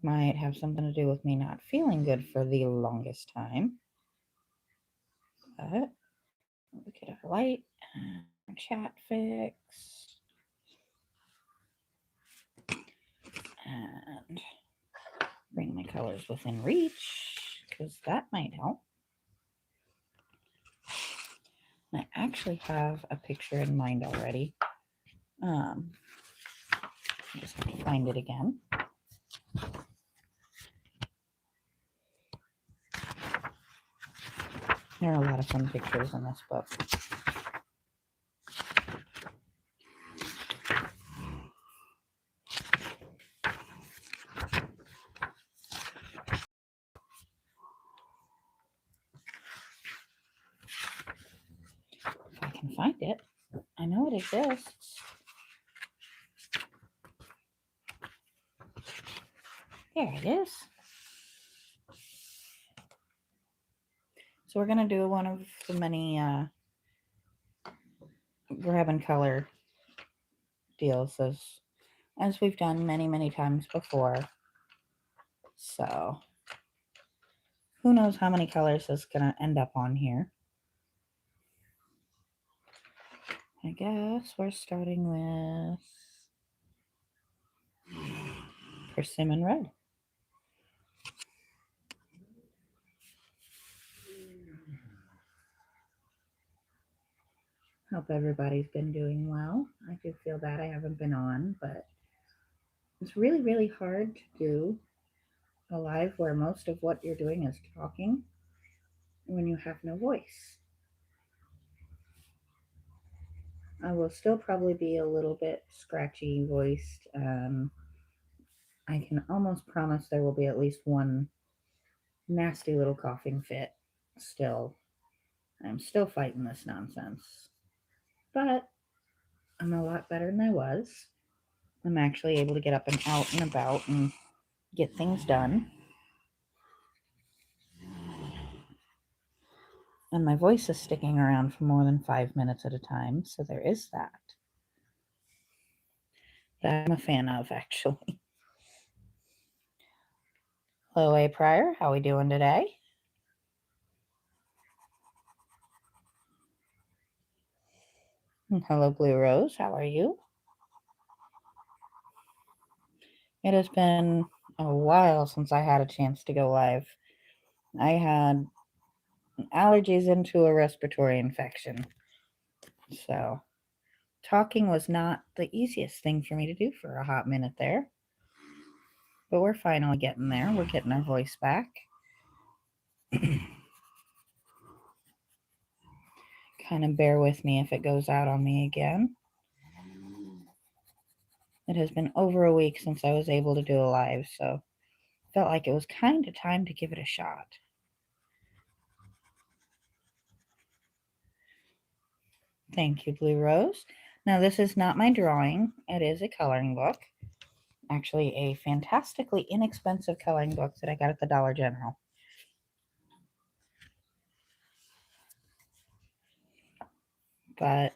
Might have something to do with me not feeling good for the longest time. But look at our light and chat fix. And bring my colors within reach, because that might help. I actually have a picture in mind already. Just have to find it again. There are a lot of fun pictures in this book. If I can find it, I know it exists. There it is. So we're going to do one of the many grab and color deals as we've done many times before. So who knows how many colors is going to end up on here. I guess we're starting with Persimmon Red. Hope everybody's been doing well. I do feel bad I haven't been on, but it's really hard to do a live where most of what you're doing is talking when you have no voice. I will still probably be a little bit scratchy voiced. I can almost promise there will be at least one nasty little coughing fit still. I'm still fighting this nonsense. But I'm a lot better than I was. I'm actually able to get up and out and about and get things done. And my voice is sticking around for more than 5 minutes at a time, so there is that. That I'm a fan of, actually. Hello, A. Pryor. How are we doing today? And hello, Blue Rose. How are you? It has been a while since I had a chance to go live. I had allergies into a respiratory infection. So talking was not the easiest thing for me to do for a hot minute there. But we're finally getting there. We're getting our voice back. Kind of bear with me if it goes out on me again. It has been over a week since I was able to do a live, so felt like it was kind of time to give it a shot. Thank you, Blue Rose. Now, this is not my drawing. It is a coloring book. Actually, a fantastically inexpensive coloring book that I got at the Dollar General. But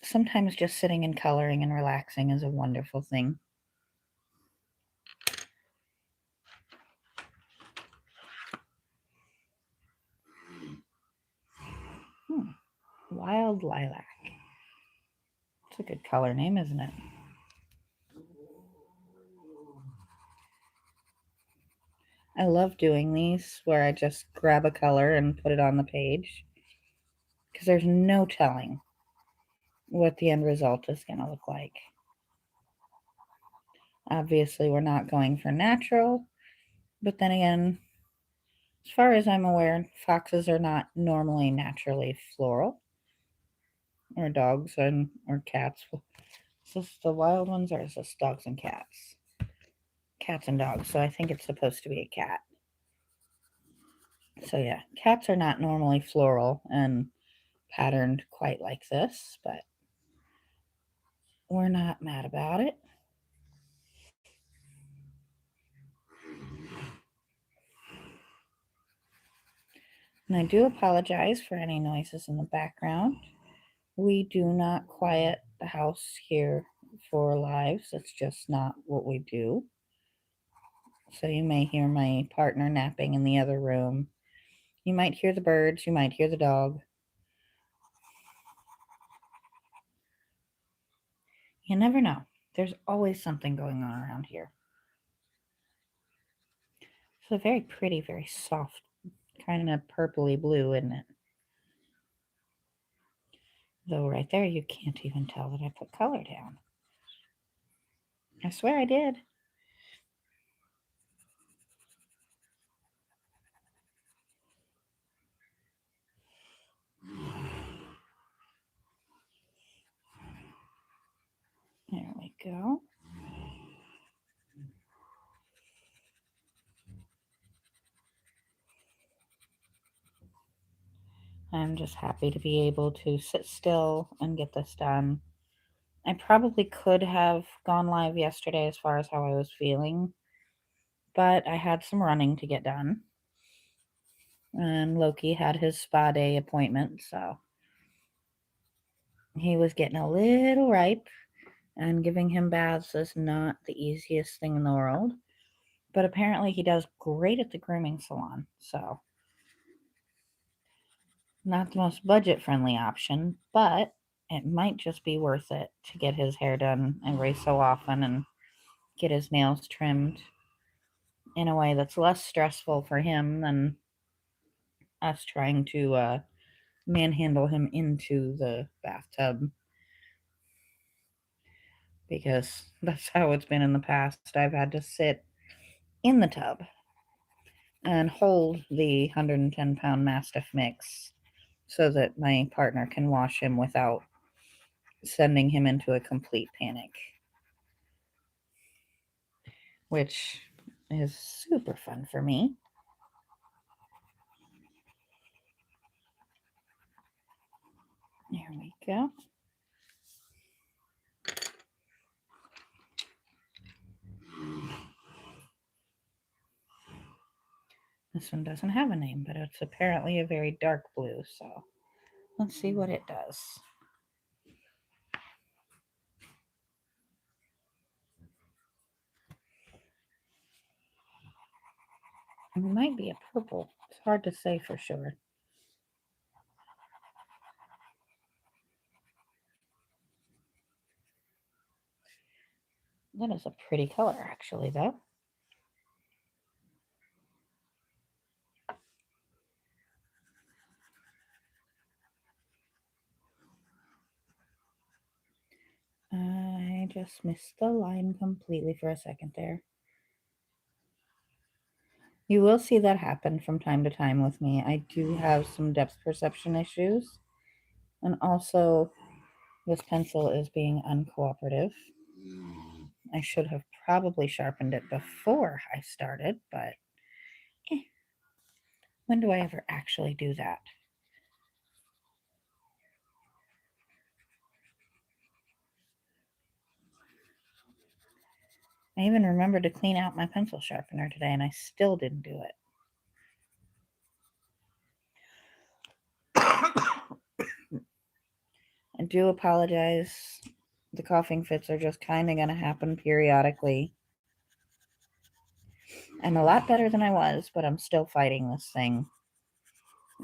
sometimes just sitting and coloring and relaxing is a wonderful thing. Wild Lilac. It's a good color name, isn't it? I love doing these where I just grab a color and put it on the page because there's no telling what the end result is going to look like. Obviously, we're not going for natural, but then again, as far as I'm aware, foxes are not normally naturally floral, or dogs or cats. Is this the wild ones, or is this dogs and cats? Cats and dogs, so I think it's supposed to be a cat. So yeah, cats are not normally floral and patterned quite like this, but we're not mad about it. And I do apologize for any noises in the background. We do not quiet the house here for lives. It's just not what we do. So you may hear my partner napping in the other room. You might hear the birds. You might hear the dog. You never know. There's always something going on around here. It's a very pretty, very soft, kind of purpley blue, isn't it? Though right there, you can't even tell that I put color down. I swear I did. There we go. I'm just happy to be able to sit still and get this done. I probably could have gone live yesterday as far as how I was feeling, but I had some running to get done. And Loki had his spa day appointment, so he was getting a little ripe, and giving him baths is not the easiest thing in the world. But apparently, he does great at the grooming salon, so not the most budget friendly option, but it might just be worth it to get his hair done every so often and get his nails trimmed in a way that's less stressful for him than us trying to manhandle him into the bathtub, because that's how it's been in the past. I've had to sit in the tub and hold the 110-pound Mastiff mix so that my partner can wash him without sending him into a complete panic, which is super fun for me. There we go. This one doesn't have a name, but it's apparently a very dark blue, so let's see what it does. It might be a purple. It's hard to say for sure. That is a pretty color, actually, though. I just missed the line completely for a second there. You will see that happen from time to time with me. I do have some depth perception issues. And also, this pencil is being uncooperative. I should have probably sharpened it before I started, but when do I ever actually do that? I even remembered to clean out my pencil sharpener today, and I still didn't do it. I do apologize. The coughing fits are just kind of going to happen periodically. I'm a lot better than I was, but I'm still fighting this thing.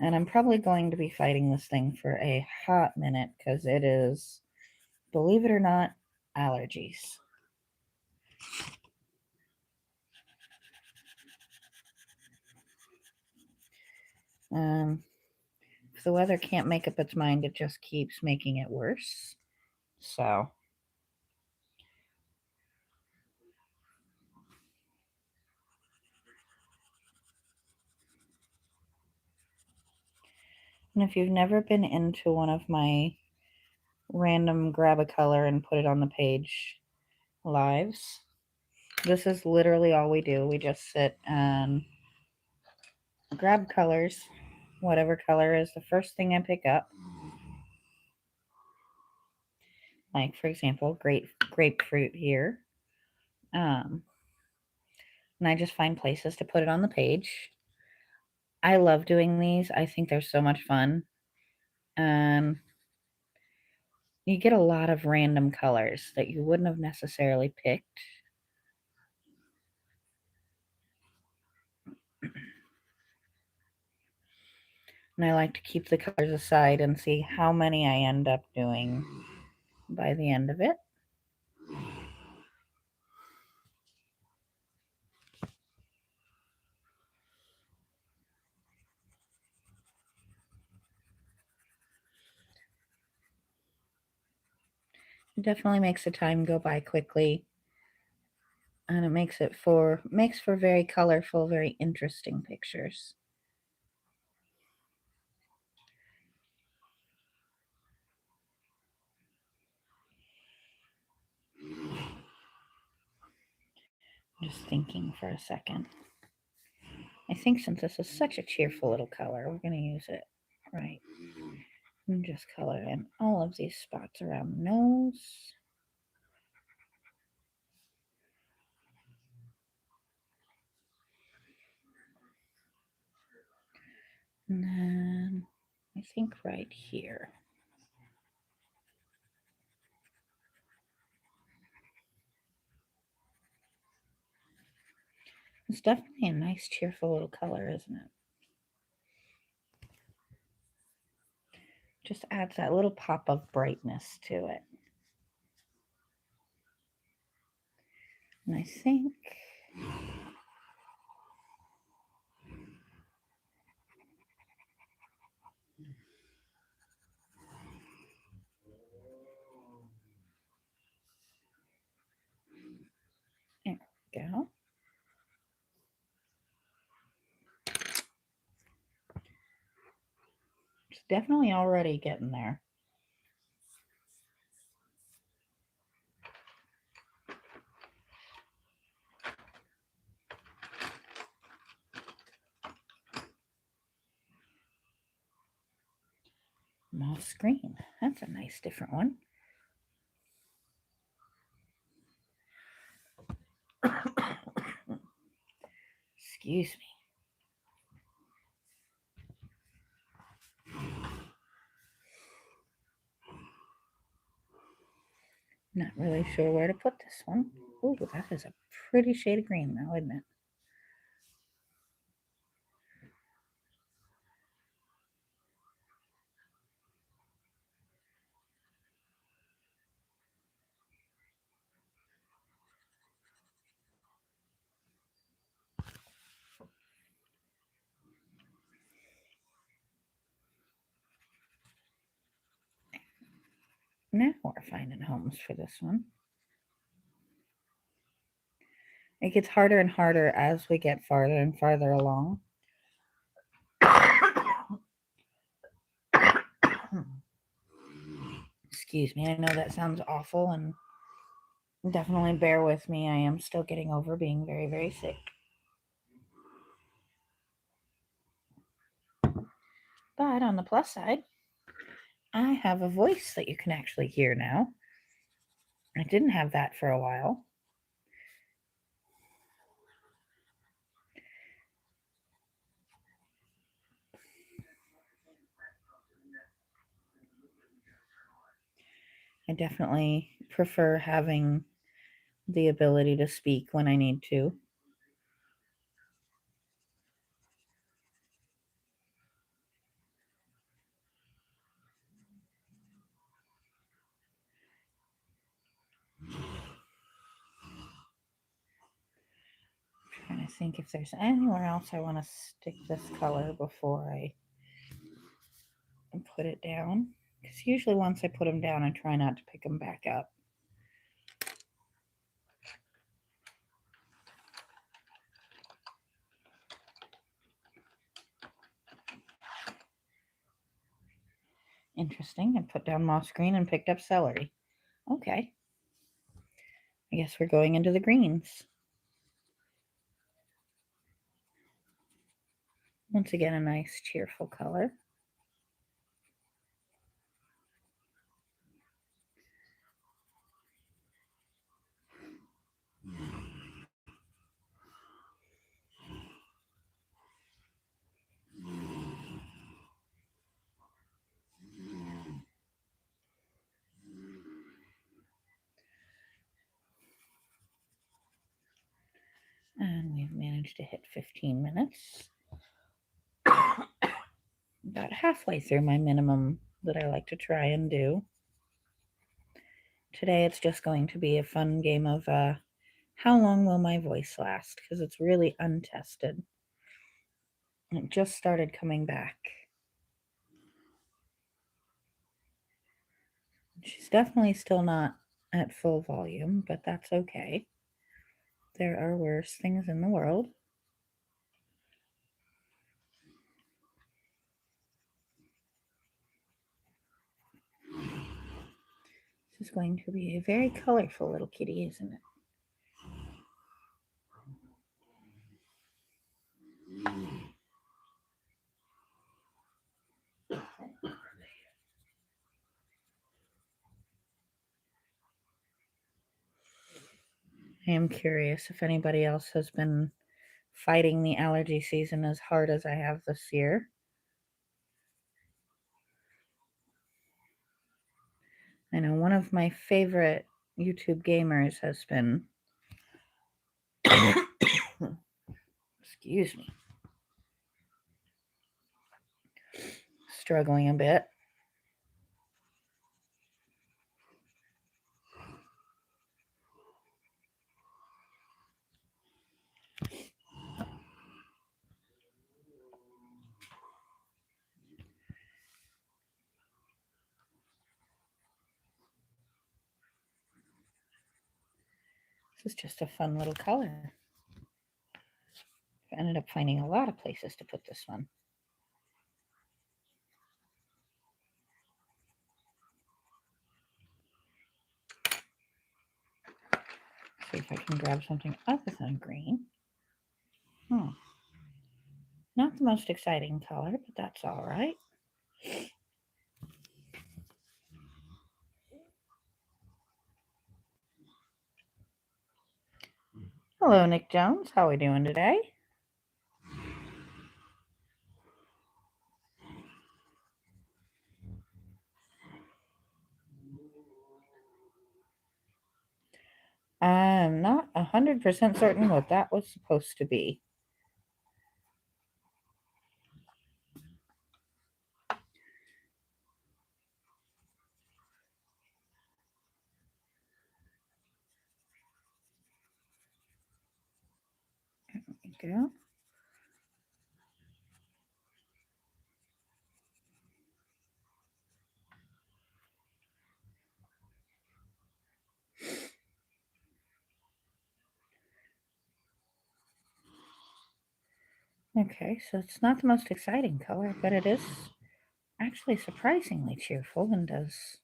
And I'm probably going to be fighting this thing for a hot minute because it is, believe it or not, allergies. If the weather can't make up its mind, it just keeps making it worse. So, and if you've never been into one of my random grab a color and put it on the page lives, this is literally all we do. We just sit and grab colors, whatever color is the first thing I pick up. Like, for example, grapefruit here. And I just find places to put it on the page. I love doing these. I think they're so much fun. You get a lot of random colors that you wouldn't have necessarily picked. And I like to keep the colors aside and see how many I end up doing by the end of it. It definitely makes the time go by quickly, and it makes for very colorful, very interesting pictures. Just thinking for a second. I think since this is such a cheerful little color, we're going to use it right. And just color in all of these spots around the nose. And then I think right here. It's definitely a nice, cheerful little color, isn't it? Just adds that little pop of brightness to it. And I think there we go. It's definitely already getting there. Moss green. That's a nice different one. Excuse me. Not really sure where to put this one. Ooh, that is a pretty shade of green though, isn't it? Now we're finding homes for this one. It gets harder and harder as we get farther and farther along. Excuse me, I know that sounds awful, and definitely bear with me. I am still getting over being very, very sick. But on the plus side, I have a voice that you can actually hear now. I didn't have that for a while. I definitely prefer having the ability to speak when I need to. Trying to think if there's anywhere else I want to stick this color before I put it down. Because usually once I put them down, I try not to pick them back up. Interesting. I put down moss green and picked up celery. Okay. I guess we're going into the greens. Once again, a nice cheerful color. And we've managed to hit 15 minutes. about halfway through my minimum that I like to try and do. Today it's just going to be a fun game of how long will my voice last? Because it's really untested. It just started coming back. She's definitely still not at full volume, but that's okay. There are worse things in the world. This is going to be a very colorful little kitty, isn't it? I am curious if anybody else has been fighting the allergy season as hard as I have this year. I know one of my favorite YouTube gamers has been excuse me, struggling a bit. This is just a fun little color. I ended up finding a lot of places to put this one. See if I can grab something other than green. Not the most exciting color, but that's all right. Hello, Nick Jones. How are we doing today? I'm not 100% certain what that was supposed to be. There we go. Okay, so it's not the most exciting color, but it is actually surprisingly cheerful and does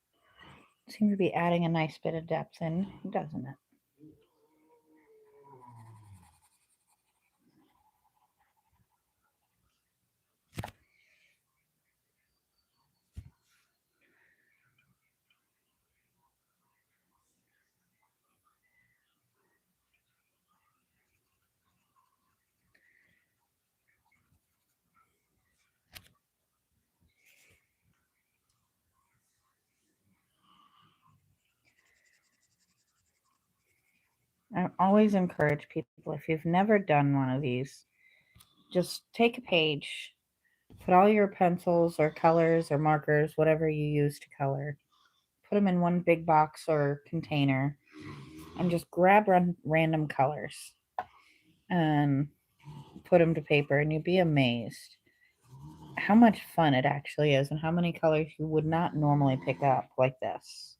seem to be adding a nice bit of depth in, doesn't it? I always encourage people, if you've never done one of these, just take a page, put all your pencils or colors or markers, whatever you use to color, put them in one big box or container, and just grab random colors and put them to paper, and you'd be amazed how much fun it actually is and how many colors you would not normally pick up, like this,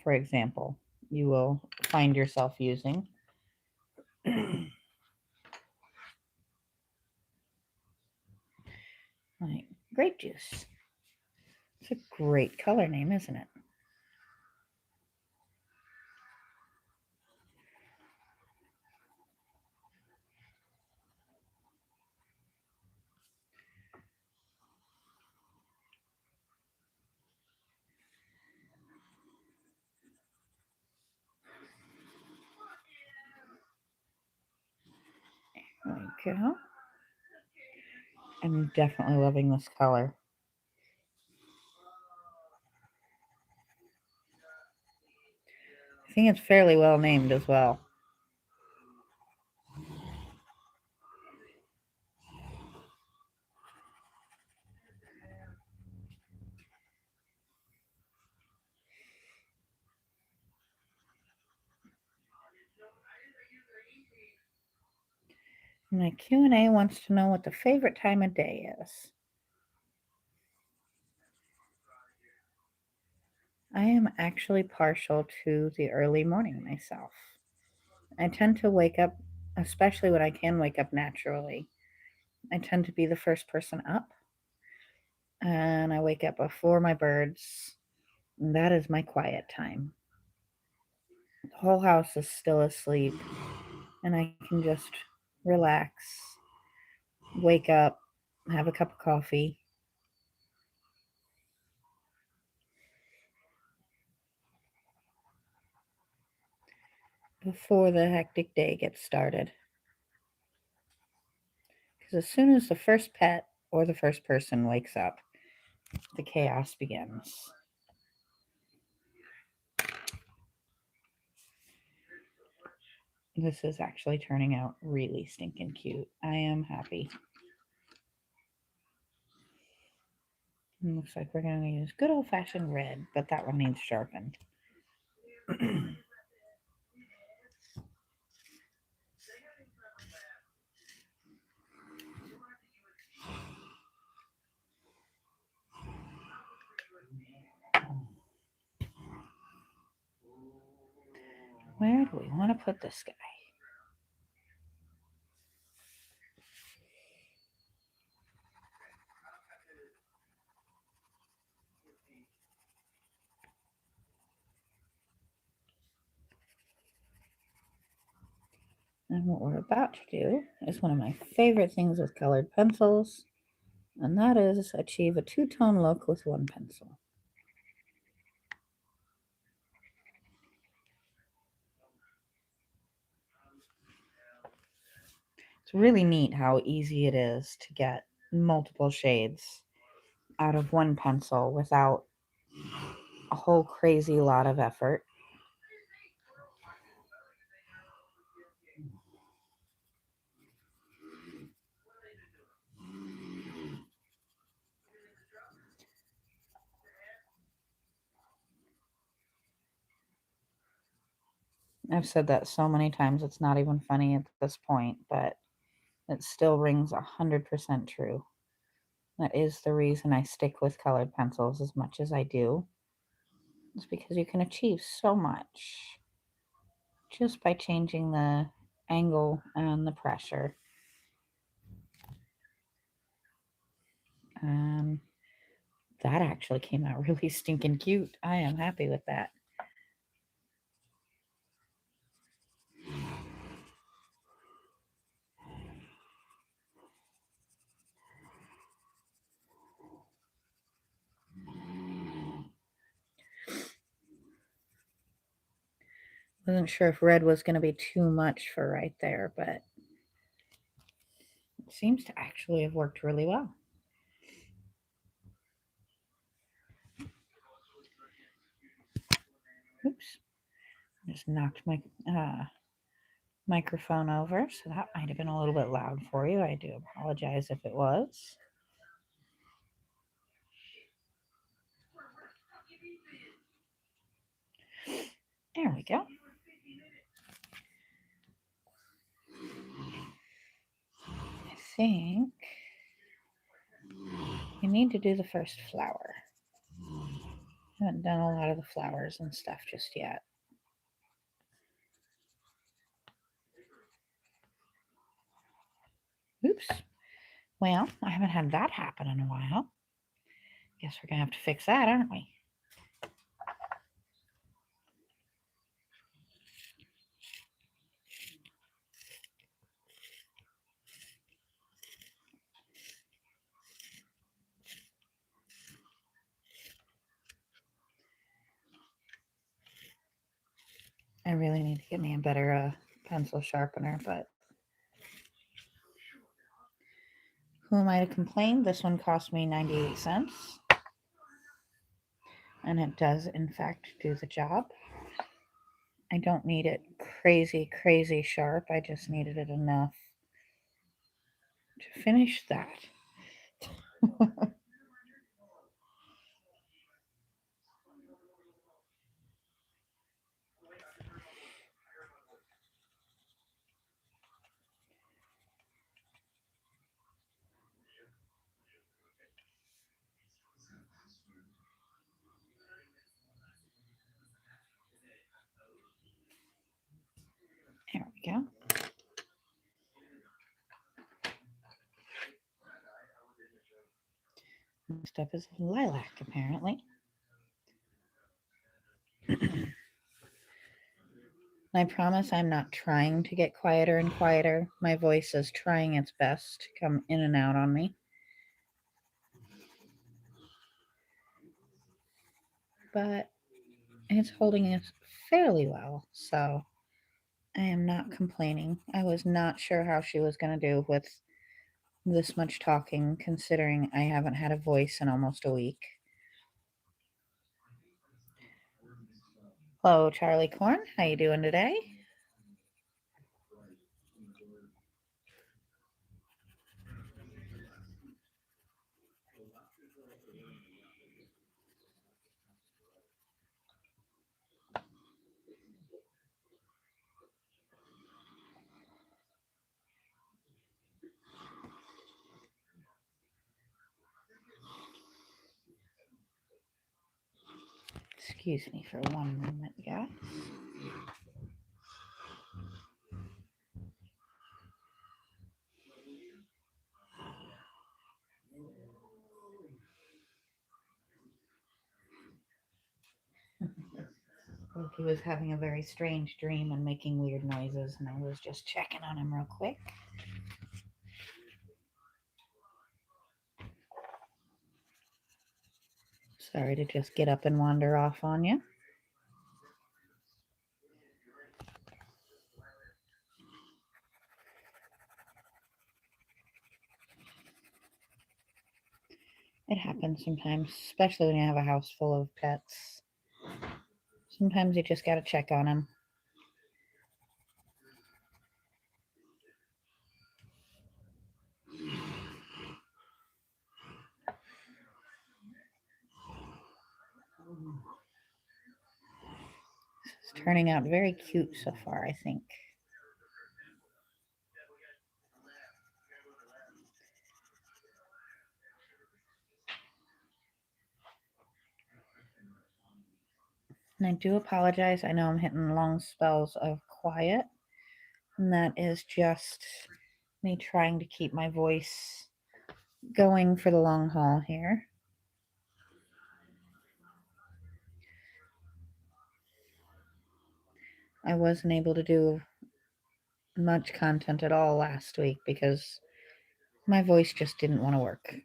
for example, you will find yourself using. Like grape juice. It's a great color name, isn't it? There we go. I'm definitely loving this color. I think it's fairly well named as well. My Q&A wants to know what the favorite time of day is. I am actually partial to the early morning myself. I tend to wake up, especially when I can wake up naturally. I tend to be the first person up, and I wake up before my birds. And that is my quiet time. The whole house is still asleep, and I can just relax, wake up, have a cup of coffee. Before the hectic day gets started. Because as soon as the first pet or the first person wakes up, the chaos begins. This is actually turning out really stinking cute. I am happy. It looks like we're going to use good old-fashioned red, but that one needs sharpened. Where do we want to put this guy? And what we're about to do is one of my favorite things with colored pencils, and that is achieve a two-tone look with one pencil. It's really neat how easy it is to get multiple shades out of one pencil without a whole crazy lot of effort. I've said that so many times it's not even funny at this point, but it still rings 100% true. That is the reason I stick with colored pencils as much as I do. It's because you can achieve so much just by changing the angle and the pressure. That actually came out really stinking cute. I am happy with that. Wasn't sure if red was going to be too much for right there, but it seems to actually have worked really well. Oops. Just knocked my microphone over, so that might have been a little bit loud for you. I do apologize if it was. There we go. I think we need to do the first flower. I haven't done a lot of the flowers and stuff just yet. Oops. Well, I haven't had that happen in a while. Guess we're going to have to fix that, aren't we? I really need to get me a better pencil sharpener, but who am I to complain? This one cost me 98 cents. And it does, in fact, do the job. I don't need it crazy, crazy sharp. I just needed it enough to finish that. go. Next up is lilac, apparently. I promise I'm not trying to get quieter and quieter. My voice is trying its best to come in and out on me. But it's holding us fairly well, so I am not complaining. I was not sure how she was going to do with this much talking, considering I haven't had a voice in almost a week. Hello, Charlie Corn. How you doing today? Excuse me for one moment, guys. Loki was having a very strange dream and making weird noises, and I was just checking on him real quick. Sorry to just get up and wander off on you. It happens sometimes, especially when you have a house full of pets. Sometimes you just gotta check on them. It's turning out very cute so far, I think. And I do apologize. I know I'm hitting long spells of quiet, and that is just me trying to keep my voice going for the long haul here. I wasn't able to do much content at all last week because my voice just didn't want to work.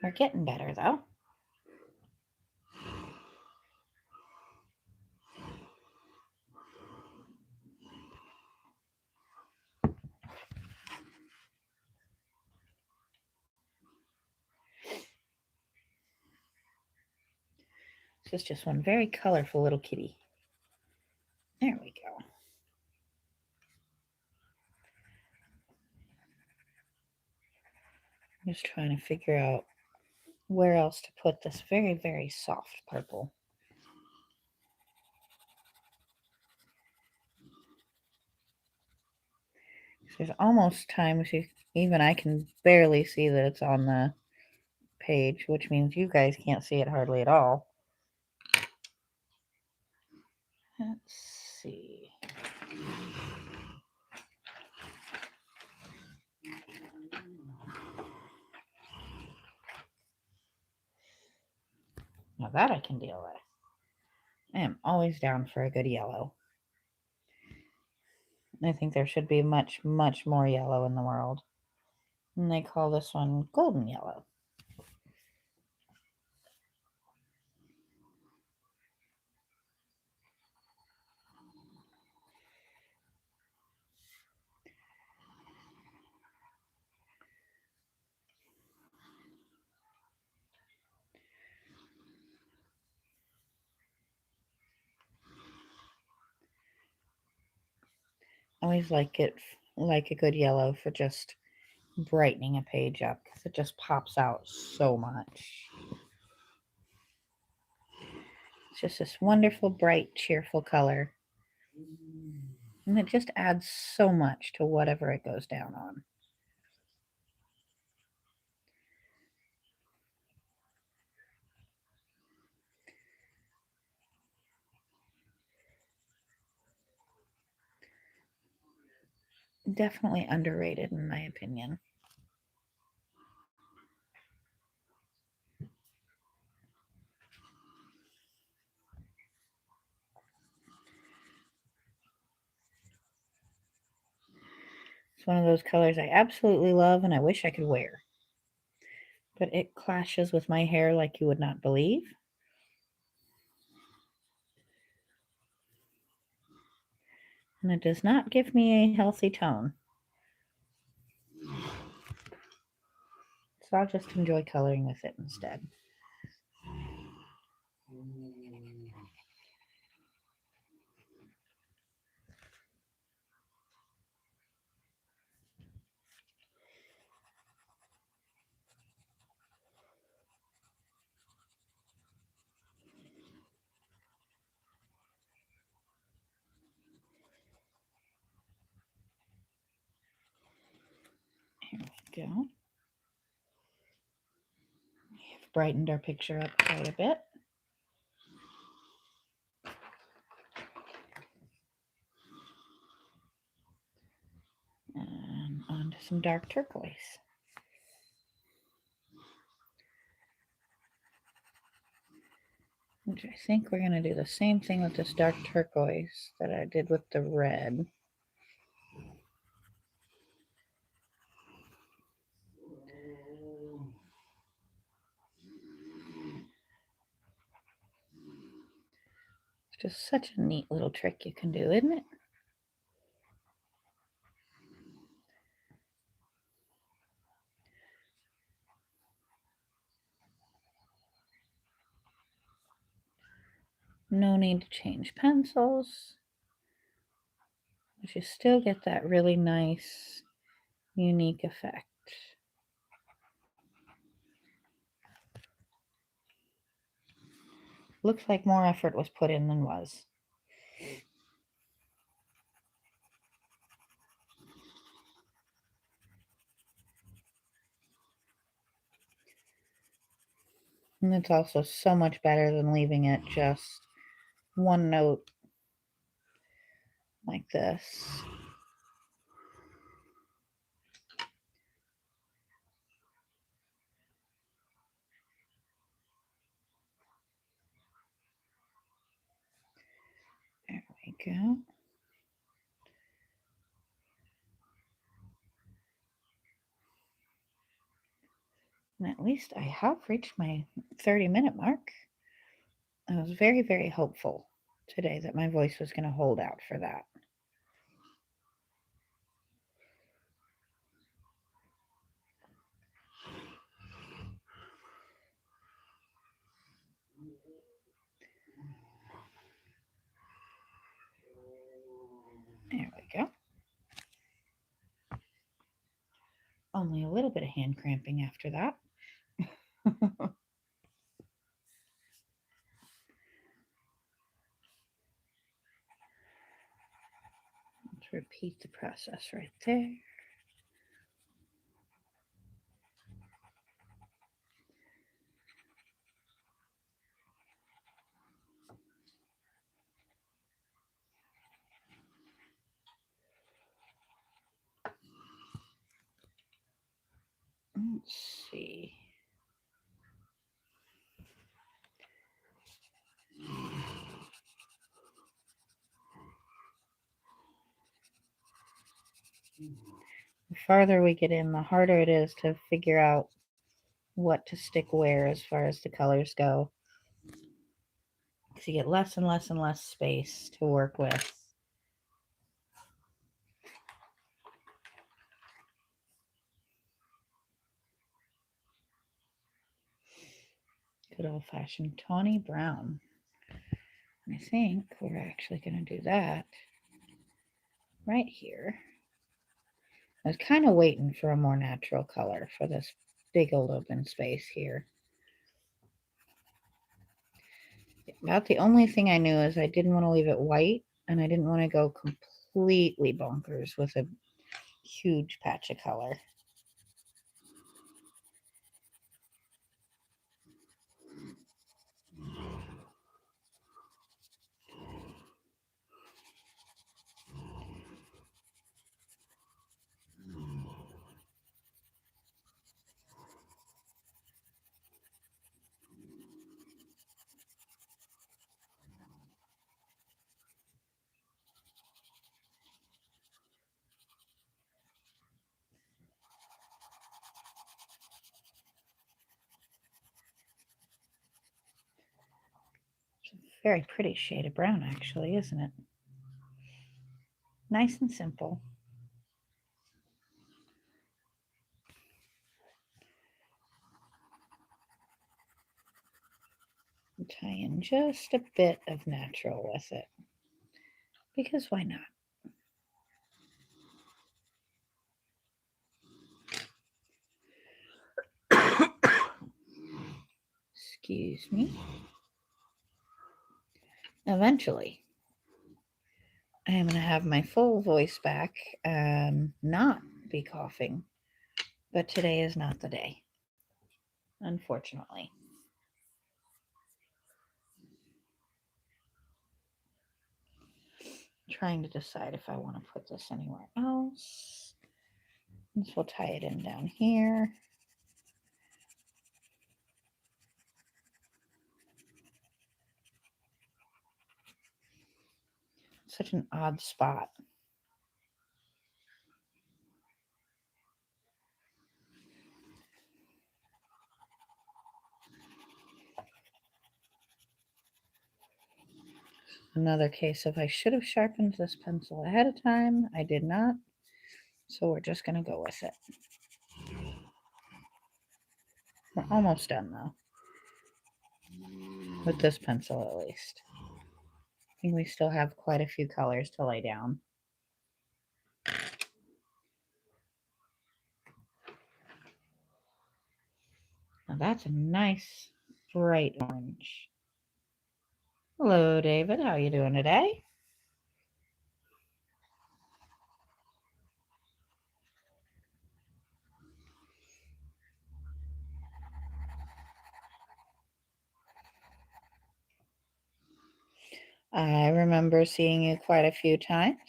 We're getting better though. This is just one very colorful little kitty. There we go. I'm just trying to figure out where else to put this very, very soft purple. There's almost times even I can barely see that it's on the page, which means you guys can't see it hardly at all. Let's see. Now that I can deal with. I am always down for a good yellow. I think there should be much, much more yellow in the world. And they call this one golden yellow. Always like a good yellow for just brightening a page up because it just pops out so much. It's just this wonderful, bright, cheerful color. And it just adds so much to whatever it goes down on. Definitely underrated in my opinion. It's one of those colors I absolutely love and I wish I could wear. But it clashes with my hair like you would not believe. And it does not give me a healthy tone. So I'll just enjoy coloring with it instead. Here we go. We've brightened our picture up quite a bit. And on to some dark turquoise. Which I think we're going to do the same thing with this dark turquoise that I did with the red. It's just such a neat little trick you can do, isn't it? No need to change pencils. But you still get that really nice, unique effect. Looks like more effort was put in than was. And it's also so much better than leaving it just one note like this. There we go. And at least I have reached my 30-minute mark. I was very, very hopeful today that my voice was going to hold out for that. There we go. Only a little bit of hand cramping after that. Let's repeat the process right there. Let's see. The farther we get in, the harder it is to figure out what to stick where as far as the colors go. Because you get less and less and less space to work with. Good old-fashioned tawny brown. I think we're actually going to do that right here. I was kind of waiting for a more natural color for this big old open space here. About the only thing I knew is I didn't want to leave it white, and I didn't want to go completely bonkers with a huge patch of color. Very pretty shade of brown, actually, isn't it? Nice and simple. Tie in just a bit of natural with it, because why not? Excuse me. Eventually, I am going to have my full voice back and not be coughing, but today is not the day, unfortunately. Trying to decide if I want to put this anywhere else. This will tie it in down here. Such an odd spot. Another case of I should have sharpened this pencil ahead of time. I did not. So we're just going to go with it. We're almost done though. With this pencil at least. I think we still have quite a few colors to lay down. Now that's a nice bright orange. Hello, David. How are you doing today? I remember seeing you quite a few times.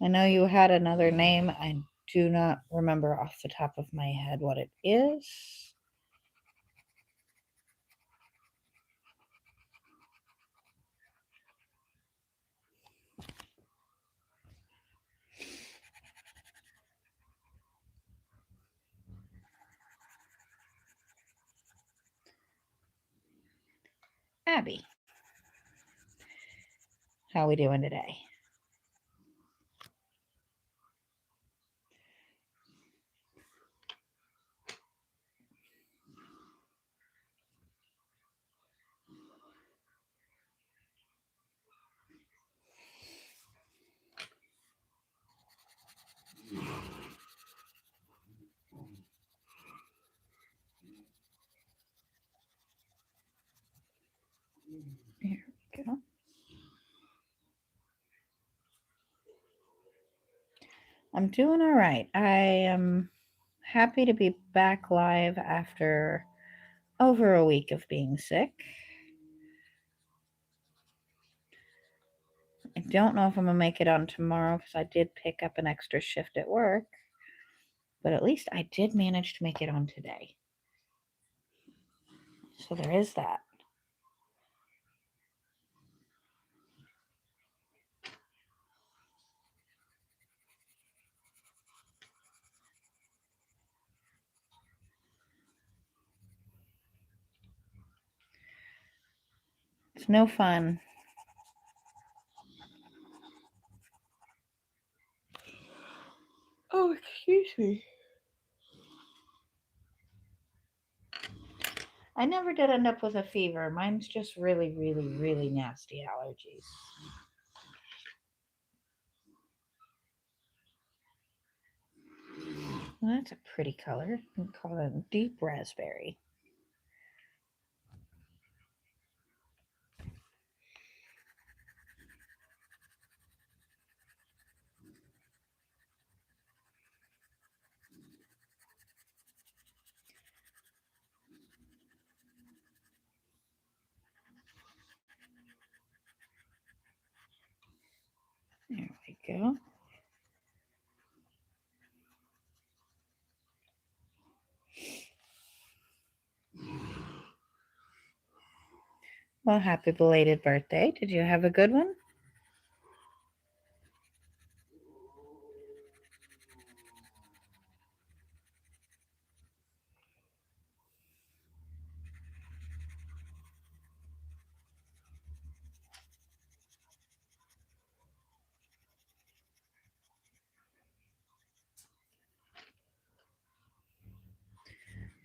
I know you had another name. I do not remember off the top of my head what it is. Abby. How are we doing today? There we go. I'm doing all right. I am happy to be back live after over a week of being sick. I don't know if I'm going to make it on tomorrow because I did pick up an extra shift at work, but at least I did manage to make it on today. So there is that. It's no fun. Oh, excuse me. I never did end up with a fever. Mine's just really, really, really nasty allergies. Well, that's a pretty color. We call it deep raspberry. There we go. Well, happy belated birthday. Did you have a good one?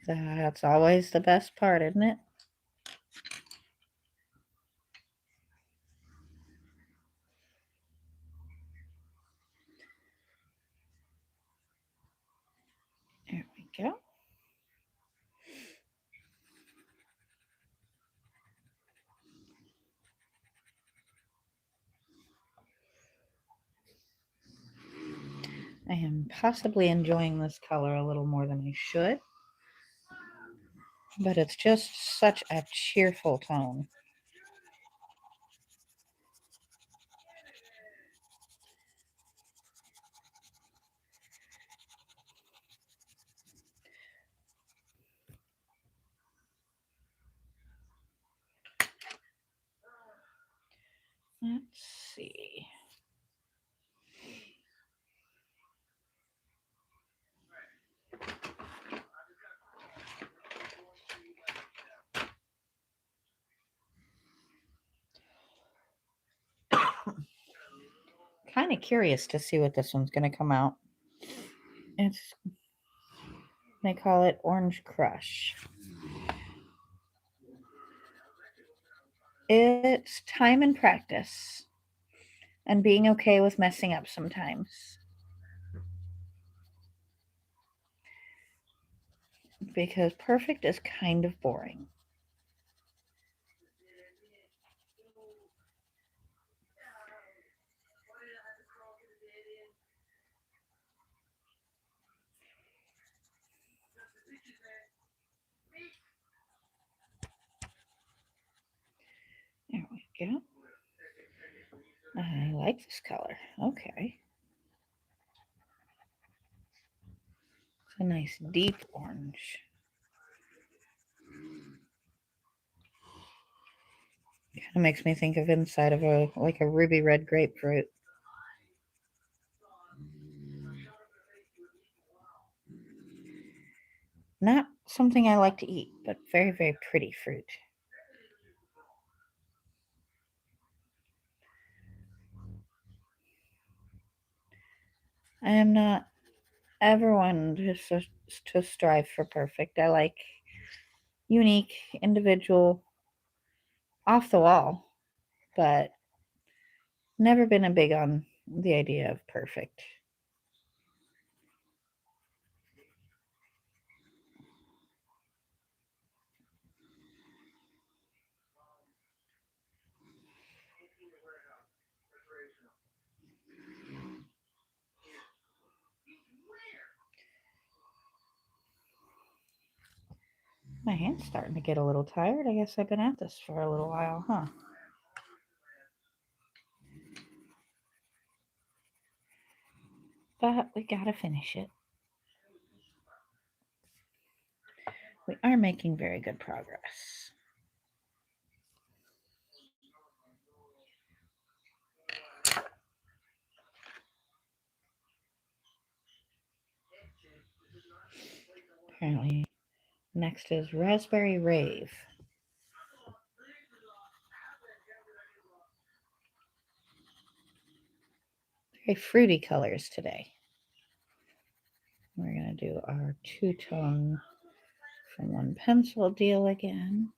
That's always the best part, isn't it? There we go. I am possibly enjoying this color a little more than I should, but it's just such a cheerful tone. Let's see. Kind of curious to see what this one's going to come out. They call it Orange Crush. It's time and practice and being okay with messing up sometimes. Because perfect is kind of boring. There we go. I like this color. Okay. It's a nice deep orange. Kind of makes me think of inside of a ruby red grapefruit. Not something I like to eat, but very, very pretty fruit. I am not ever one to strive for perfect. I like unique, individual, off the wall, but never been a big on the idea of perfect. My hand's starting to get a little tired. I guess I've been at this for a little while, huh? But we gotta finish it. We are making very good progress. Apparently, next is Raspberry Rave. Very fruity colors today. We're going to do our two-tone from one pencil deal again.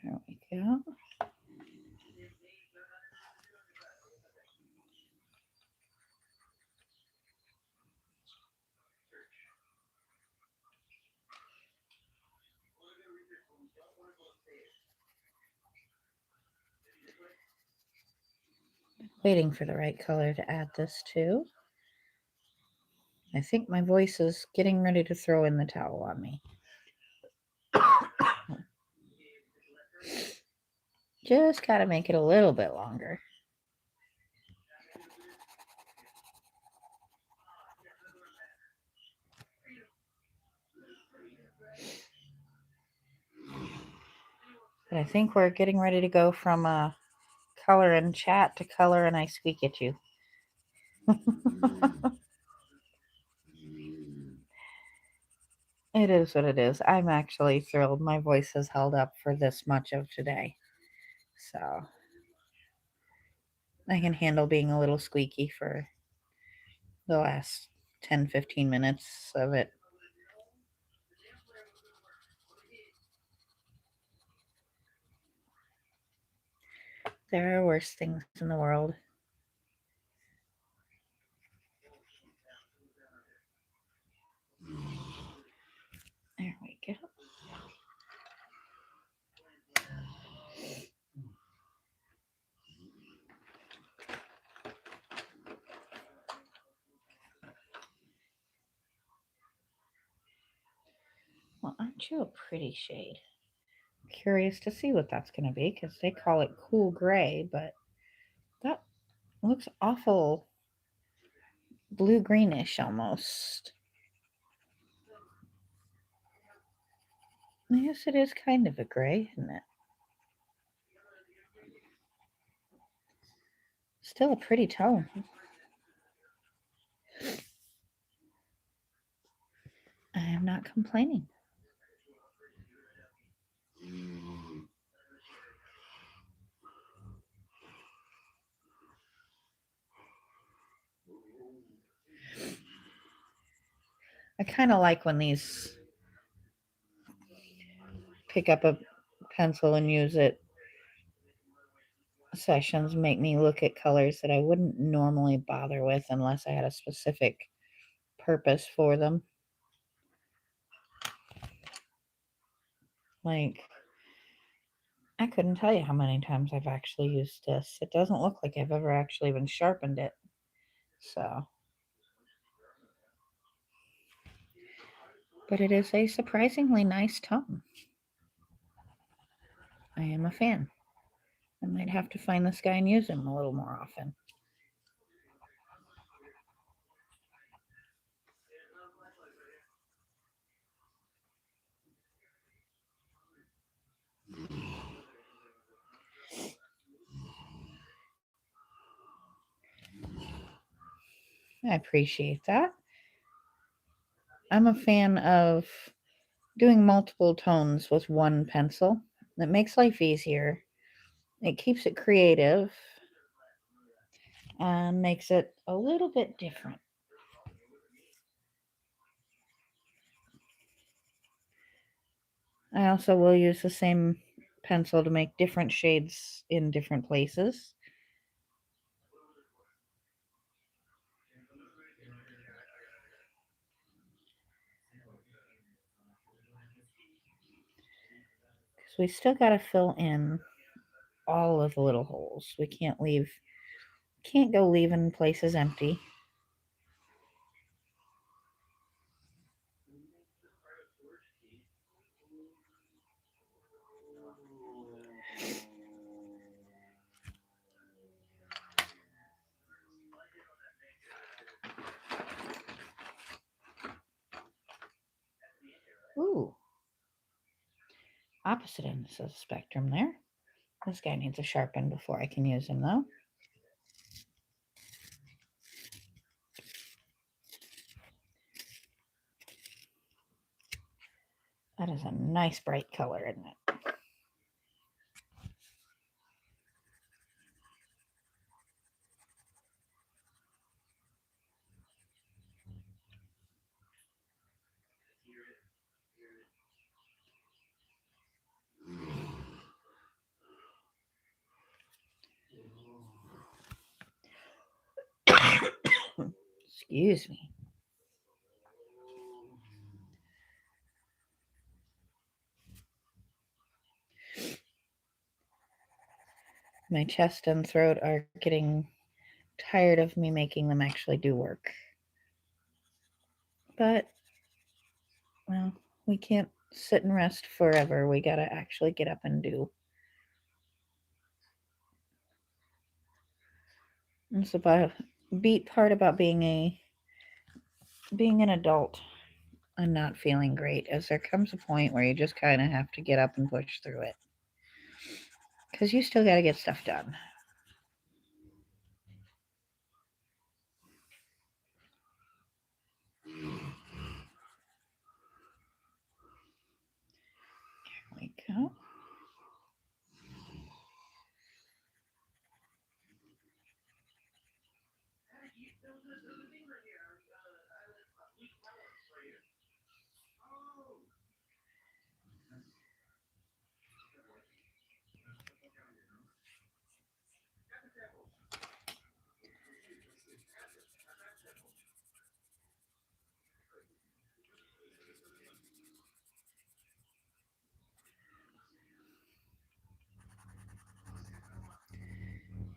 There we go. Waiting for the right color to add this to. I think my voice is getting ready to throw in the towel on me. Just got to make it a little bit longer. But I think we're getting ready to go from color and chat to color and I squeak at you. It is what it is. I'm actually thrilled my voice has held up for this much of today. So I can handle being a little squeaky for the last 10-15 minutes of it. There are worse things in the world. There we go. Well, aren't you a pretty shade? Curious to see what that's going to be because they call it cool gray, but that looks awful blue greenish almost. I guess it is kind of a gray, isn't it? Still a pretty tone. I am not complaining. I kind of like when these pick up a pencil and use it sessions make me look at colors that I wouldn't normally bother with unless I had a specific purpose for them. Like, I couldn't tell you how many times I've actually used this. It doesn't look like I've ever actually even sharpened it. So, but it is a surprisingly nice tone. I am a fan. I might have to find this guy and use him a little more often. I appreciate that. I'm a fan of doing multiple tones with one pencil. It makes life easier. It keeps it creative and makes it a little bit different. I also will use the same pencil to make different shades in different places. Because we still got to fill in all of the little holes. We can't go leaving places empty. Ooh, opposite ends of the spectrum there. This guy needs a sharpen before I can use him, though. That is a nice bright color, isn't it? Excuse me. My chest and throat are getting tired of me making them actually do work. But, well, we can't sit and rest forever. We gotta actually get up and do. It's about beat part about being an adult and not feeling great, as there comes a point where you just kind of have to get up and push through it. Because you still got to get stuff done.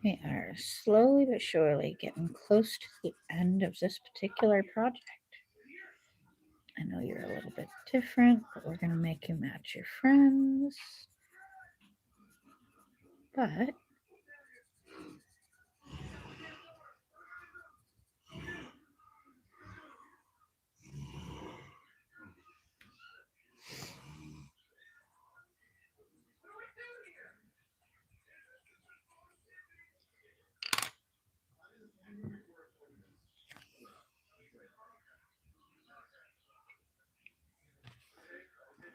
We are slowly but surely getting close to the end of this particular project. I know you're a little bit different, but we're going to make you match your friends. But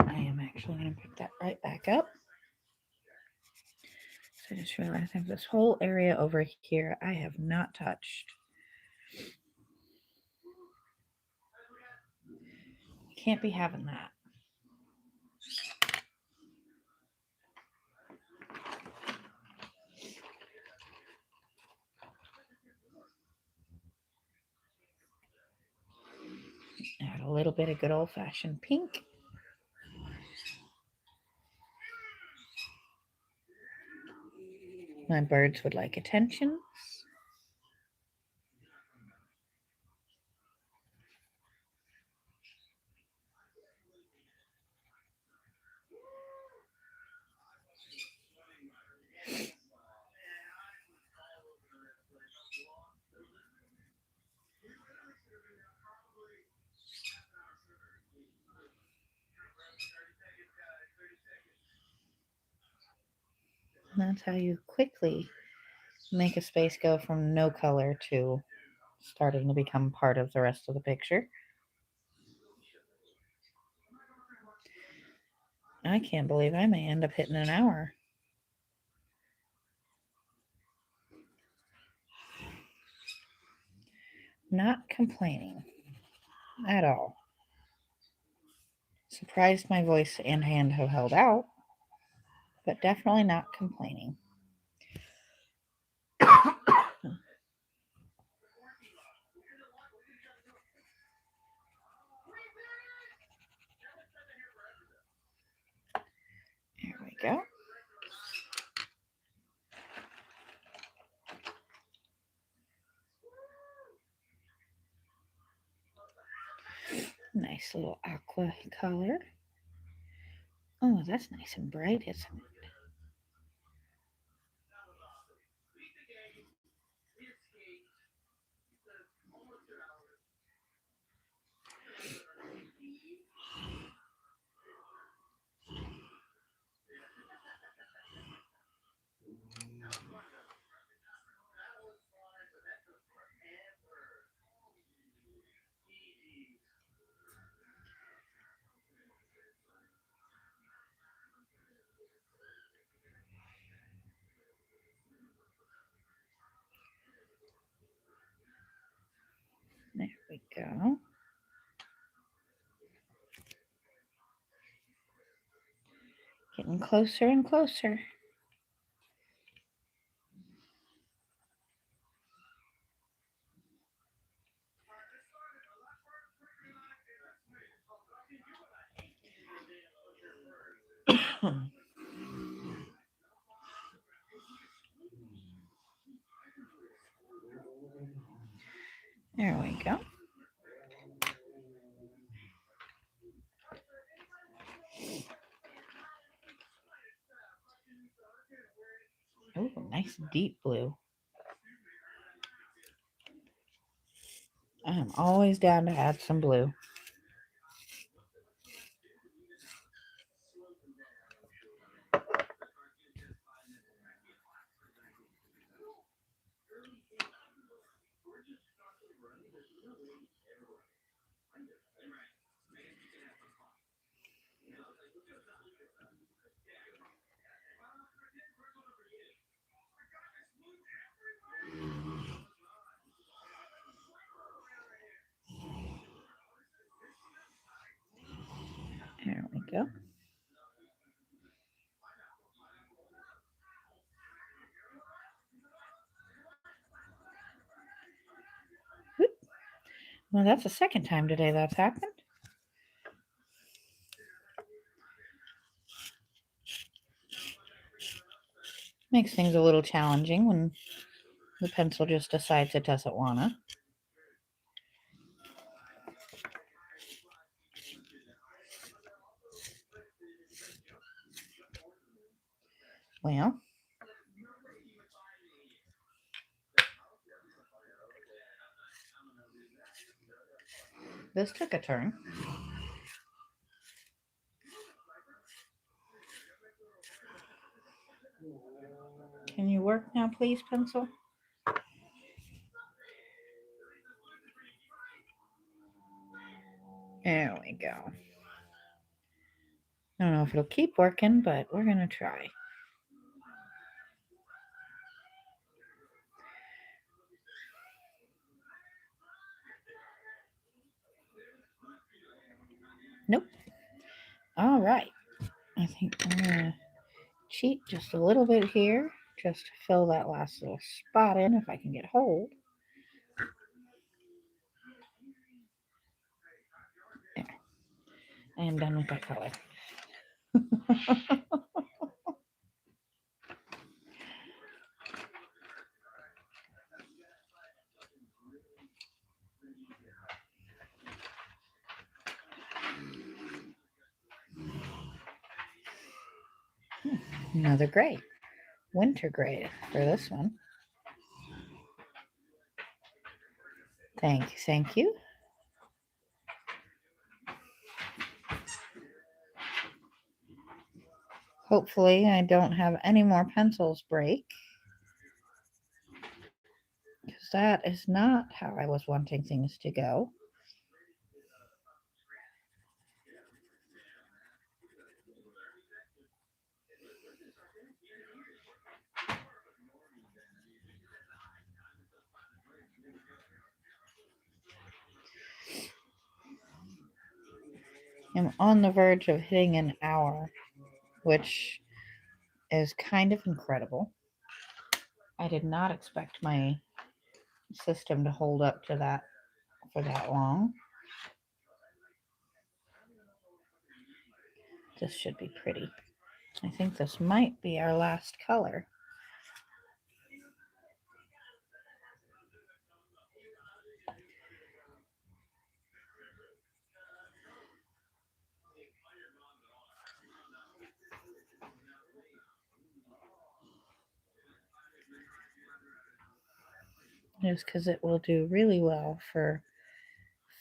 I am actually going to pick that right back up. So I just realized I have this whole area over here I have not touched. Can't be having that. Add a little bit of good old-fashioned pink. My birds would like attention. And that's how you quickly make a space go from no color to starting to become part of the rest of the picture. I can't believe I may end up hitting an hour. Not complaining at all. Surprised my voice and hand have held out, but definitely not complaining. There we go. Nice little aqua color. Oh, that's nice and bright, isn't it? There we go. Getting closer and closer. There we go. Oh, nice deep blue. I'm always down to add some blue. There we go. Well, that's the second time today that's happened. Makes things a little challenging when the pencil just decides it doesn't want to. Well, this took a turn. Can you work now, please, pencil? There we go. I don't know if it'll keep working, but we're going to try. Nope. All right. I think I'm going to cheat just a little bit here, just to fill that last little spot in if I can get hold. There. I am done with that color. Another gray. Winter gray for this one. Thank you, thank you. Hopefully I don't have any more pencils break, because that is not how I was wanting things to go. I'm on the verge of hitting an hour, which is kind of incredible. I did not expect my system to hold up to that for that long. This should be pretty. I think this might be our last color. Just because it will do really well for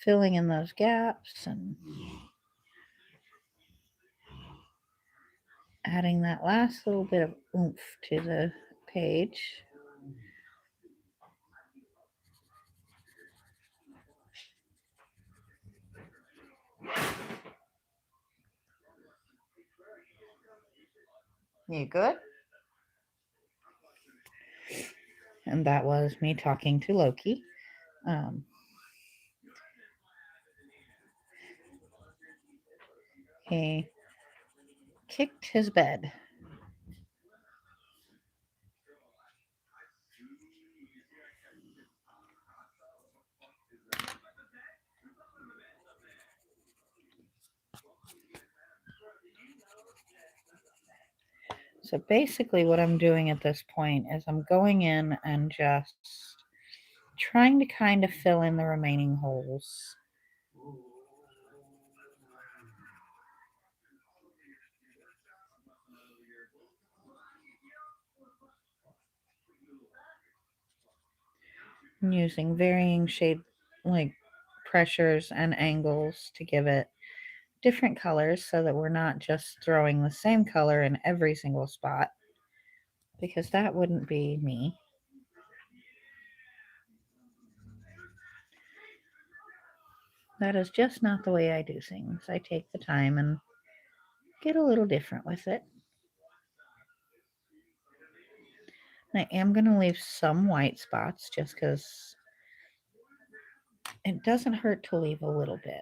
filling in those gaps and adding that last little bit of oomph to the page. You good? And that was me talking to Loki. He kicked his bed. So basically what I'm doing at this point is I'm going in and just trying to kind of fill in the remaining holes. I'm using varying shade, like pressures and angles to give it different colors so that we're not just throwing the same color in every single spot, because that wouldn't be me. That is just not the way I do things. I take the time and get a little different with it. I am going to leave some white spots just because it doesn't hurt to leave a little bit.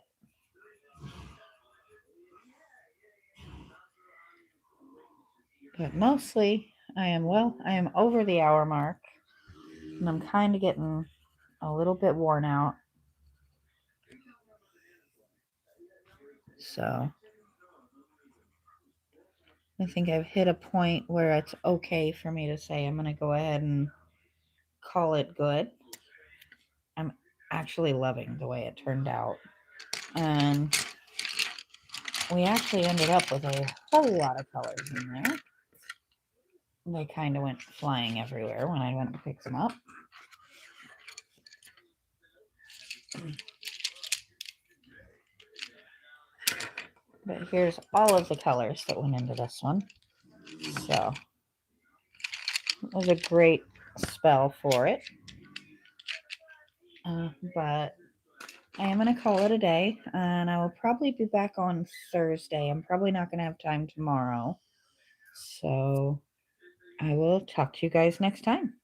But mostly I am over the hour mark, and I'm kind of getting a little bit worn out. So I think I've hit a point where it's okay for me to say I'm going to go ahead and call it good. I'm actually loving the way it turned out. And we actually ended up with a whole lot of colors in there. They kind of went flying everywhere when I went to pick them up. But here's all of the colors that went into this one. So it was a great spell for it. But I am going to call it a day, and I will probably be back on Thursday. I'm probably not going to have time tomorrow. So I will talk to you guys next time.